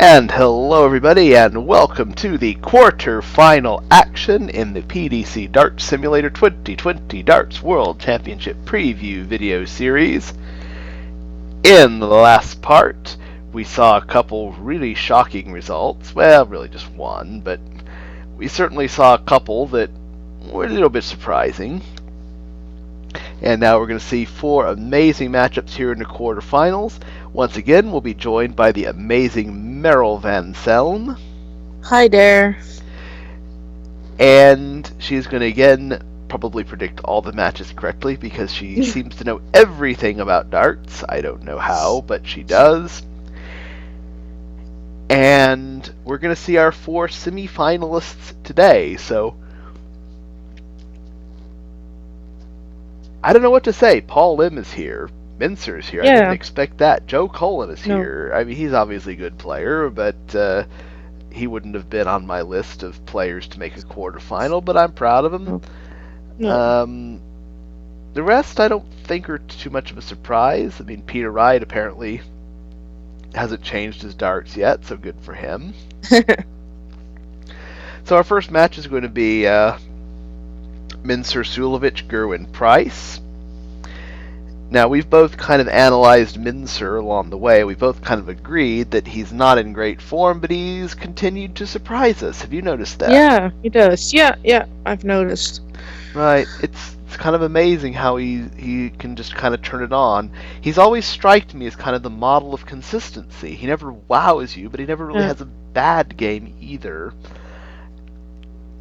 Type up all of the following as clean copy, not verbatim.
And hello everybody and welcome to the quarter-final action in the PDC Darts Simulator 2020 Darts World Championship Preview video series. In the last part, we saw a couple really shocking results. Well, really just one, but we certainly saw a couple that were a little bit surprising. And now we're going to see four amazing matchups here in the quarterfinals. Once again, we'll be joined by the amazing Meryl Van Selm. Hi there. And she's going to again probably predict all the matches correctly because she seems to know everything about darts. I don't know how, but she does. And we're going to see our four semi-finalists today. So I don't know what to say. Paul Lim is here. Mincer is here. Yeah. I didn't expect that. Joe Cullen is No. here. I mean, he's obviously a good player, but he wouldn't have been on my list of players to make a quarterfinal, but I'm proud of him. No. The rest I don't think are too much of a surprise. I mean, Peter Wright apparently hasn't changed his darts yet, so good for him. So our first match is going to be Mincer Sulovic, Gerwin Price. Now, we've both kind of analyzed Mincer along the way. We both kind of agreed that he's not in great form, but he's continued to surprise us. Have you noticed that? Yeah, he does. Yeah, I've noticed. Right. It's kind of amazing how he can just kind of turn it on. He's always striked me as kind of the model of consistency. He never wows you, but he never really has a bad game either.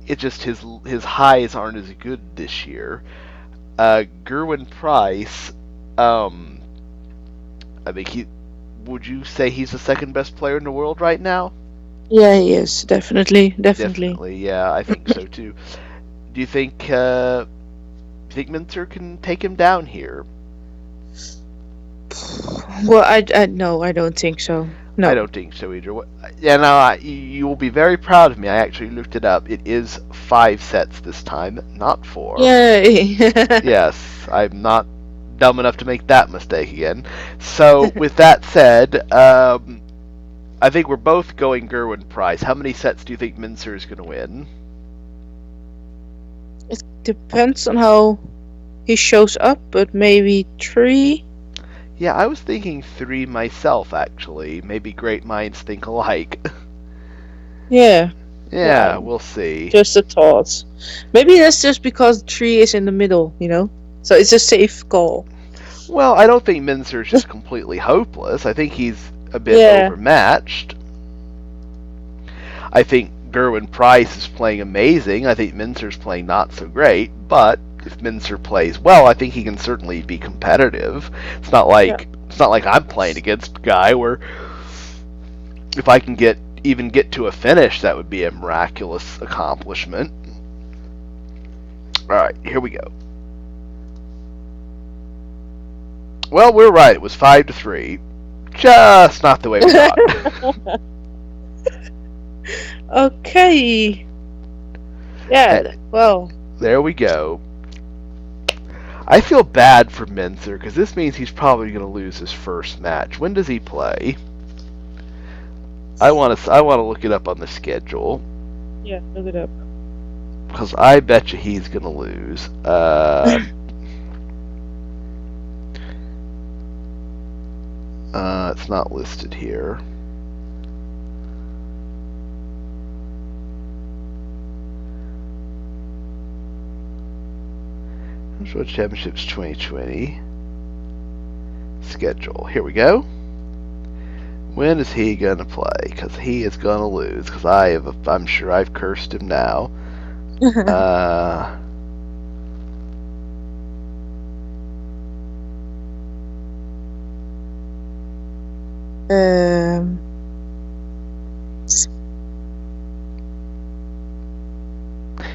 It's just his highs aren't as good this year. Gerwin Price, I mean, would you say he's the second best player in the world right now? Yeah, he is. Definitely. Definitely, yeah, I think so too. Do you think Mincer can take him down here? Well, I don't think so. No. I don't think so either. Yeah, no, you will be very proud of me. I actually looked it up. It is 5 sets this time, not 4. Yay! Yes, I'm not dumb enough to make that mistake again. So, with that said, I think we're both going Gerwin Price. How many sets do you think Mincer is going to win? It depends on how he shows up, but maybe 3. Yeah, I was thinking 3 myself, actually. Maybe great minds think alike. Yeah. Yeah, we'll see. Just a thought. Maybe that's just because 3 is in the middle, So it's a safe call. Well, I don't think Mincer is just completely hopeless. I think he's a bit overmatched. I think Gerwin Price is playing amazing. I think Mincer's playing not so great, but if Mincer plays well, I think he can certainly be competitive. It's not like I'm playing against a guy where if I can even get to a finish, that would be a miraculous accomplishment. All right, here we go. Well, we're right. It was 5-3. Just not the way we thought. Okay. Yeah, well. There we go. I feel bad for Mincer because this means he's probably going to lose his first match. When does he play? I want to look it up on the schedule. Yeah, look it up. Because I bet you he's going to lose. It's not listed here. World Championships 2020 schedule. Here we go. When is he gonna play? Because he is gonna lose. Because I'm sure I've cursed him now.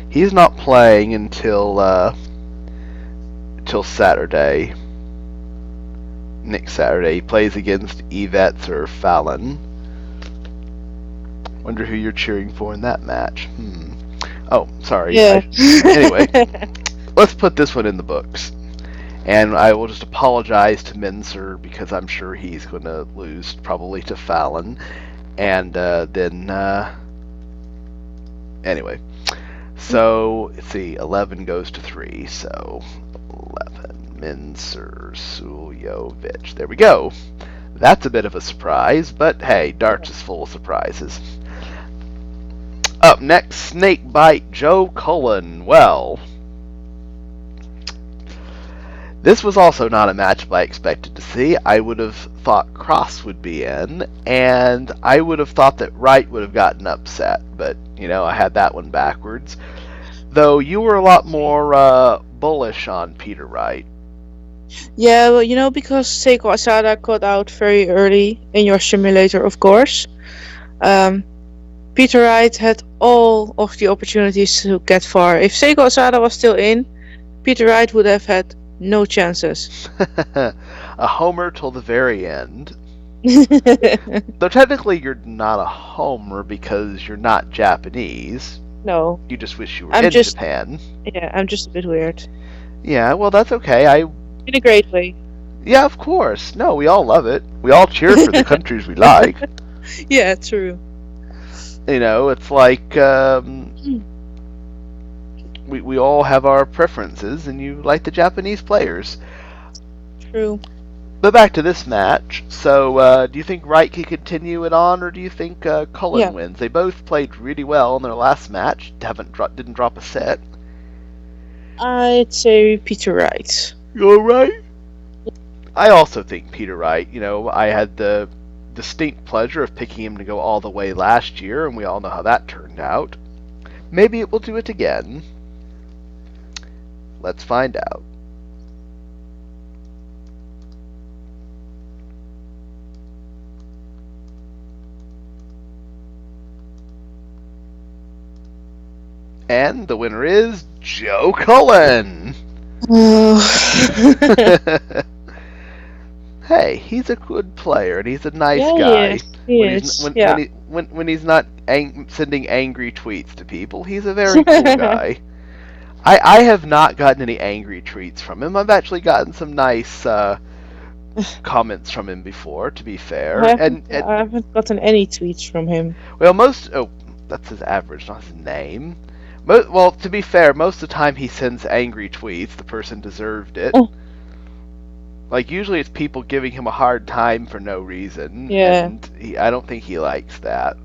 He's not playing until Saturday. Next Saturday. He plays against Yvetz or Fallon. Wonder who you're cheering for in that match. Oh, sorry. Yeah. Anyway, let's put this one in the books. And I will just apologize to Mincer because I'm sure he's going to lose probably to Fallon. And then, anyway. So, let's see, 11 goes to 3, so 11. Mincer Suljovic. There we go. That's a bit of a surprise, but hey, darts is full of surprises. Up next, Snakebite Joe Cullen. Well, this was also not a matchup I expected to see. I would have thought Cross would be in, and I would have thought that Wright would have gotten upset, but, I had that one backwards. Though you were a lot more bullish on Peter Wright. Yeah, well, because Seiko Asada got out very early in your simulator, of course. Peter Wright had all of the opportunities to get far. If Seiko Asada was still in, Peter Wright would have had no chances. A homer till the very end. Though technically you're not a homer because you're not Japanese. No. You just wish you were in Japan. Yeah, I'm just a bit weird. Yeah, well, that's okay. In a great way. Yeah, of course. No, we all love it. We all cheer for the countries we like. Yeah, true. It's like we all have our preferences, and you like the Japanese players. True. But back to this match. So, do you think Wright can continue it on, or do you think Cullen wins? They both played really well in their last match. Didn't drop a set. I'd say Peter Wright. You're right. I also think Peter Wright. I had the distinct pleasure of picking him to go all the way last year, and we all know how that turned out. Maybe it will do it again. Let's find out. And the winner is Joe Cullen. Hey, he's a good player and he's a nice guy. When he's not sending angry tweets to people, he's a very cool guy. I have not gotten any angry tweets from him. I've actually gotten some nice comments from him before, to be fair. I haven't gotten any tweets from him. Well, that's his average, not his name. Well, to be fair, most of the time he sends angry tweets. The person deserved it. Like, usually it's people giving him a hard time for no reason. Yeah. And I don't think he likes that.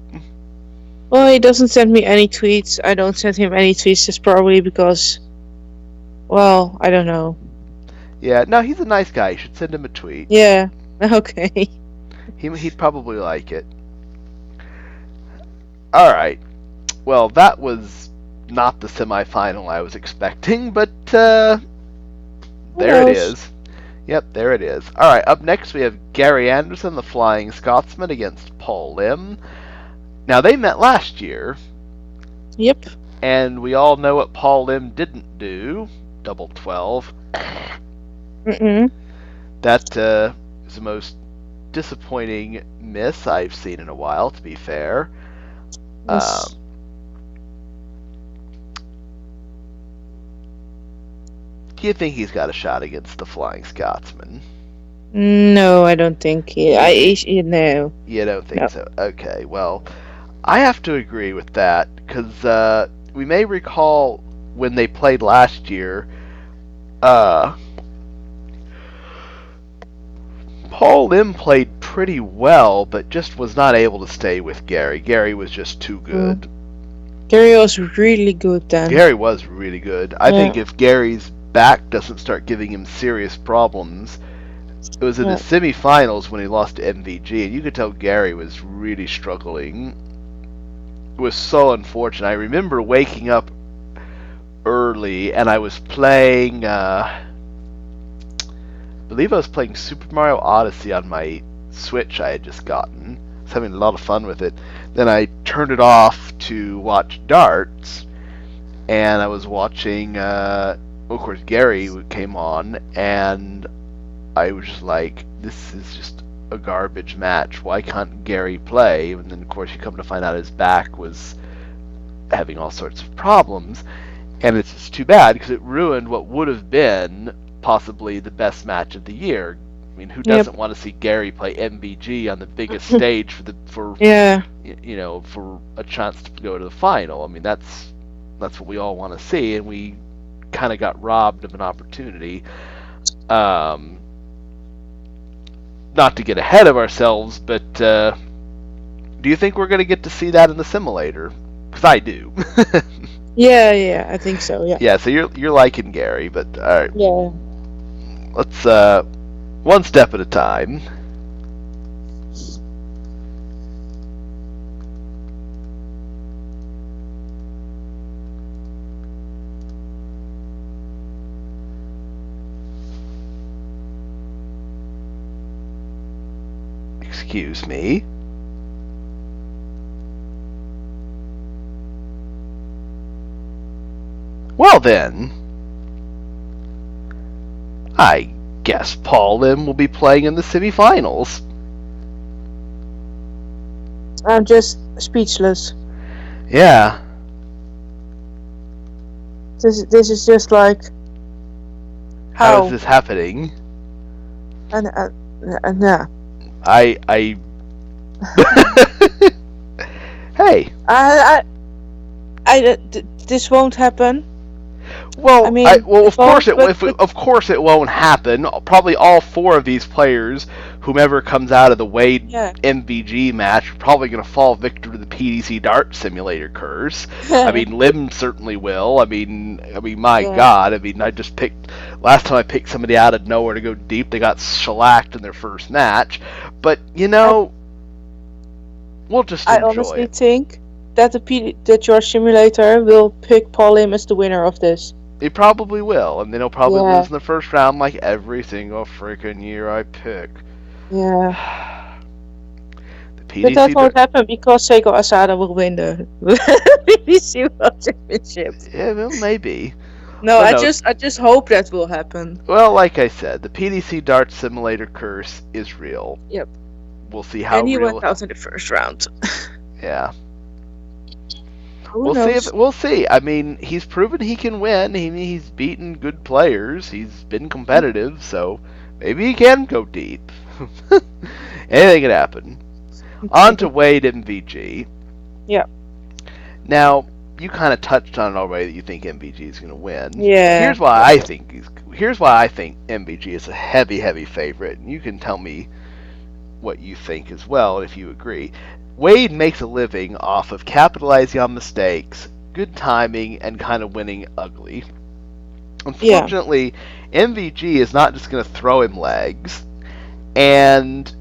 Well, he doesn't send me any tweets. I don't send him any tweets just probably because, well, I don't know. Yeah, no, he's a nice guy. You should send him a tweet. Yeah, okay. He'd probably like it. Alright. Well, that was not the semifinal I was expecting, but there it is. Yep, there it is. Alright, up next we have Gary Anderson, the Flying Scotsman, against Paul Lim. Now, they met last year. Yep. And we all know what Paul Lim didn't do. Double 12. That is the most disappointing miss I've seen in a while, to be fair. Yes. Do you think he's got a shot against the Flying Scotsman? No, I don't think he. No. You don't think so? Okay, well, I have to agree with that because we may recall when they played last year. Paul Lim played pretty well, but just was not able to stay with Gary. Gary was just too good. Gary was really good then. Gary was really good. I think if Gary's back doesn't start giving him serious problems. It was in the semifinals when he lost to MVG, and you could tell Gary was really struggling. It was so unfortunate. I remember waking up early, and I was playing, I believe I was playing Super Mario Odyssey on my Switch I had just gotten. I was having a lot of fun with it. Then I turned it off to watch darts, and I was watching, of course, Gary came on, and I was just like, this is just a garbage match. Why can't Gary play? And then, of course, you come to find out his back was having all sorts of problems. And it's just too bad because it ruined what would have been possibly the best match of the year. I mean, who Yep. doesn't want to see Gary play MVG on the biggest stage for Yeah. for a chance to go to the final? I mean, that's what we all want to see, and we kind of got robbed of an opportunity. Not to get ahead of ourselves, but do you think we're going to get to see that in the simulator? Because I do. Yeah, I think so, yeah. Yeah, so you're liking Gary, but all right. Yeah. Let's one step at a time. Excuse me. Well then, I guess Paul Lim will be playing in the semifinals. I'm just speechless. Yeah. This is just like How is this happening? And yeah. I Hey. This won't happen. Well, I mean, of course it won't happen. Probably all four of these players, whomever comes out of the Wade MVG match, are probably going to fall victim to the PDC Dart Simulator curse. I mean, Lim certainly will. I mean, my God. I mean, last time I picked somebody out of nowhere to go deep, they got shellacked in their first match. But we'll just enjoy it. I honestly think that your simulator will pick Paul Lim as the winner of this. It probably will, and then he'll probably lose in the first round like every single freaking year I pick. Yeah. But that won't happen because Seiko Asada will win the PDC World Championship. Yeah, well, maybe. No, I just hope that will happen. Well, like I said, the PDC Dart Simulator curse is real. Yep. We'll see how real. And he went out in the first round. Yeah. We'll see. We'll see. I mean, he's proven he can win. He's beaten good players. He's been competitive, so maybe he can go deep. Anything can happen. On to Wade MVG. Yeah. Now, you kind of touched on it already that you think MVG is going to win. Yeah. Here's why I think MVG is a heavy favorite, and you can tell me what you think as well if you agree. Wade makes a living off of capitalizing on mistakes, good timing, and kind of winning ugly. Unfortunately, MVG is not just going to throw him legs, and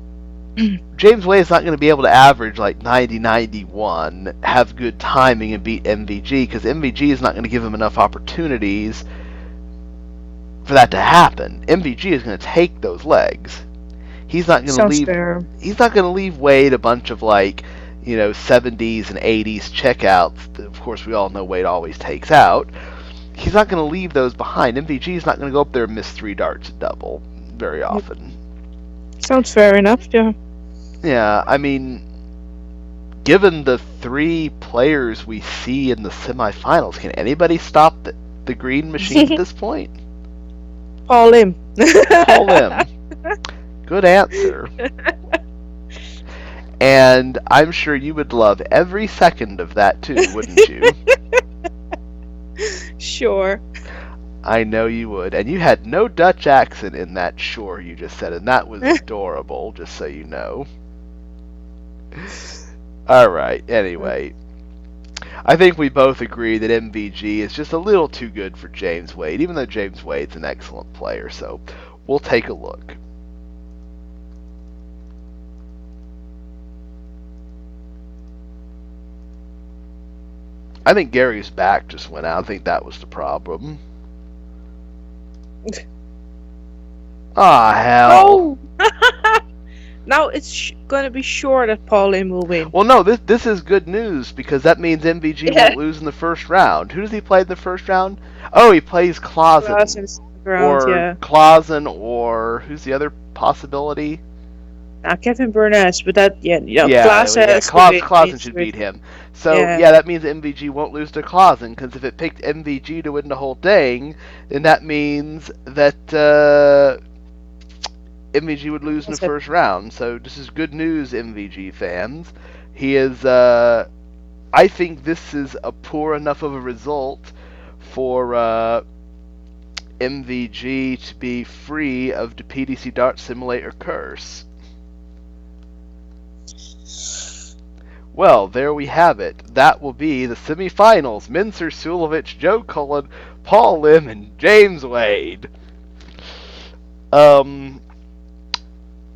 James Wade is not going to be able to average like 90-91, have good timing, and beat MVG, because MVG is not going to give him enough opportunities for that to happen. MVG is going to take those legs. He's not going to leave. Fair. He's not going to leave Wade a bunch of 70s and 80s checkouts that, of course, we all know Wade always takes out. He's not going to leave those behind. MVG is not going to go up there and miss 3 darts at double very often. Sounds fair enough, yeah. Yeah, I mean, given the 3 players we see in the semifinals, can anybody stop the green machine at this point? Paul Lim. Paul Lim. Good answer. And I'm sure you would love every second of that too, wouldn't you? Sure. I know you would. And you had no Dutch accent in that sure you just said, and that was adorable, just so you know. Alright, anyway. I think we both agree that MVG is just a little too good for James Wade, even though James Wade's an excellent player, so we'll take a look. I think Gary's back just went out. I think that was the problem. Hell. Oh. Now it's going to be sure that Paul Lim will win. Well, no, this is good news because that means MVG won't lose in the first round. Who does he play in the first round? Oh, he plays Clausen. Clausen, or who's the other possibility? Kevin Burness, but that, Clausen should beat him. So, that means MVG won't lose to Clausen, because if it picked MVG to win the whole thing, then that means that MVG would lose in the That's it. first round. So this is good news, MVG fans. He is. I think this is a poor enough of a result for MVG to be free of the PDC Dart Simulator curse. Well, there we have it. That will be the semifinals. Mincer Sulovich, Joe Cullen, Paul Lim, and James Wade.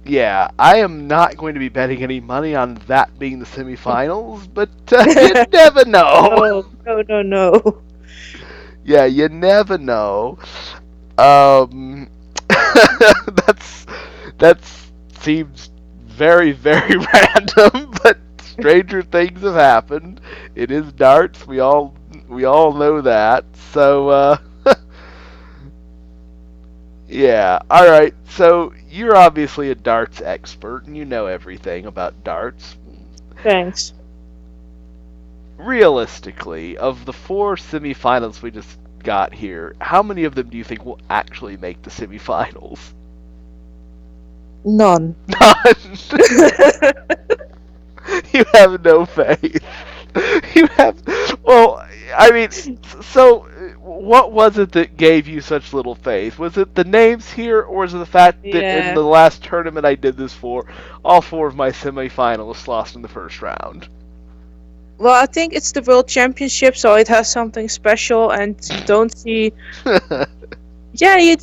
Yeah, I am not going to be betting any money on that being the semifinals, but you never know. No. Yeah, you never know. That's that seems very, very random, but stranger things have happened. It is darts. We all know that. So yeah. All right. So you're obviously a darts expert, and you know everything about darts. Thanks. Realistically, of the 4 semifinals we just got here, how many of them do you think will actually make the semifinals? None. None. You have no faith. You have. Well, I mean, so what was it that gave you such little faith? Was it the names here, or was it the fact that in the last tournament I did this for, all 4 of my semifinalists lost in the first round? Well, I think it's the World Championship, so it has something special, and you don't see. Yeah,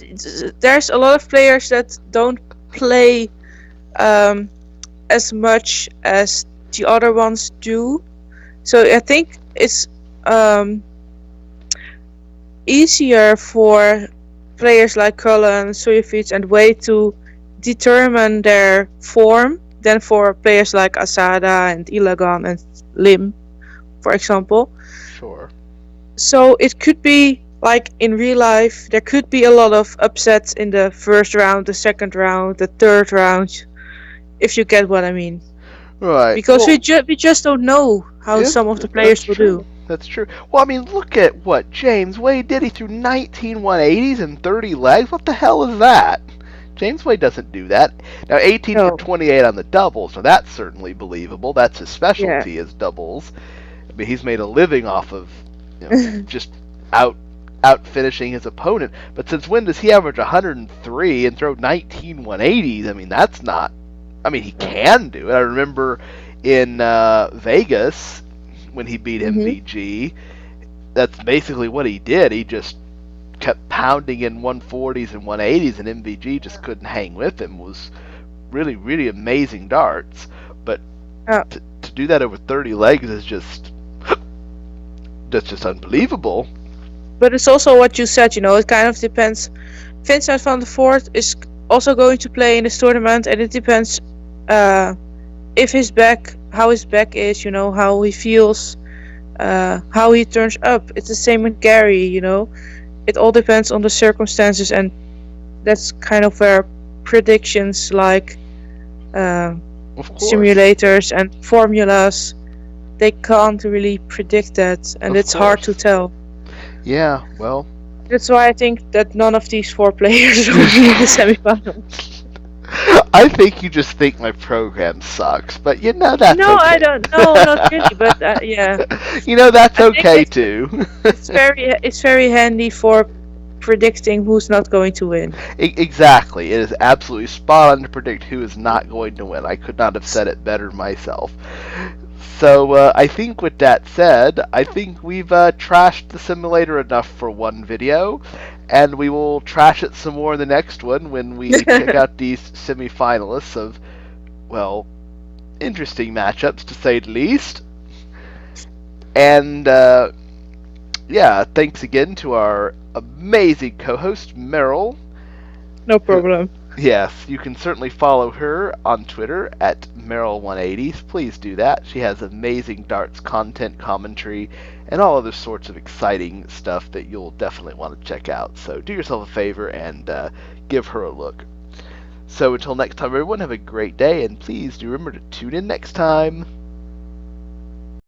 there's a lot of players that don't play as much as the other ones do. So I think it's easier for players like Cullen, Sujovic, and Wade to determine their form than for players like Asada and Ilagan and Lim, for example. Sure. So it could be like in real life, there could be a lot of upsets in the first round, the second round, the third round, if you get what I mean. Right. Because we just don't know how some of the players will do. That's true. Well, I mean, look at what James Wade did. He threw 19 180s and 30 legs. What the hell is that? James Wade doesn't do that. Now, 18 for 28 on the doubles. Now, that's certainly believable. That's his specialty is doubles. I mean, he's made a living off of just out finishing his opponent. But since when does he average 103 and throw 19 180s? I mean, that's not. I mean, he can do it. I remember in Vegas when he beat MVG, that's basically what he did. He just kept pounding in 140s and 180s, and MVG just couldn't hang with him. It was really, really amazing darts. But to do that over 30 legs is that's just unbelievable. But it's also what you said, it kind of depends. Vincent van der Voort is also going to play in this tournament, and it depends if how his back is, how he feels, how he turns up. It's the same with Gary, It all depends on the circumstances, and that's kind of where predictions like simulators and formulas, they can't really predict that, and it's hard to tell. Yeah, well, that's why I think that none of these 4 players will be in the semifinals. I think you just think my program sucks, but that's no, okay. I don't. No, not really. But yeah, that's okay too. It's very handy for predicting who's not going to win. Exactly, it is absolutely spot on to predict who is not going to win. I could not have said it better myself. So I think with that said, I think we've trashed the simulator enough for one video, and we will trash it some more in the next one when we check out these semifinalists of, well, interesting matchups to say the least. And yeah, thanks again to our amazing co-host Meryl. No problem. Yes, you can certainly follow her on Twitter at Meryl180s. Please do that. She has amazing darts content, commentary, and all other sorts of exciting stuff that you'll definitely want to check out. So do yourself a favor and give her a look. So until next time, everyone, have a great day, and please do remember to tune in next time.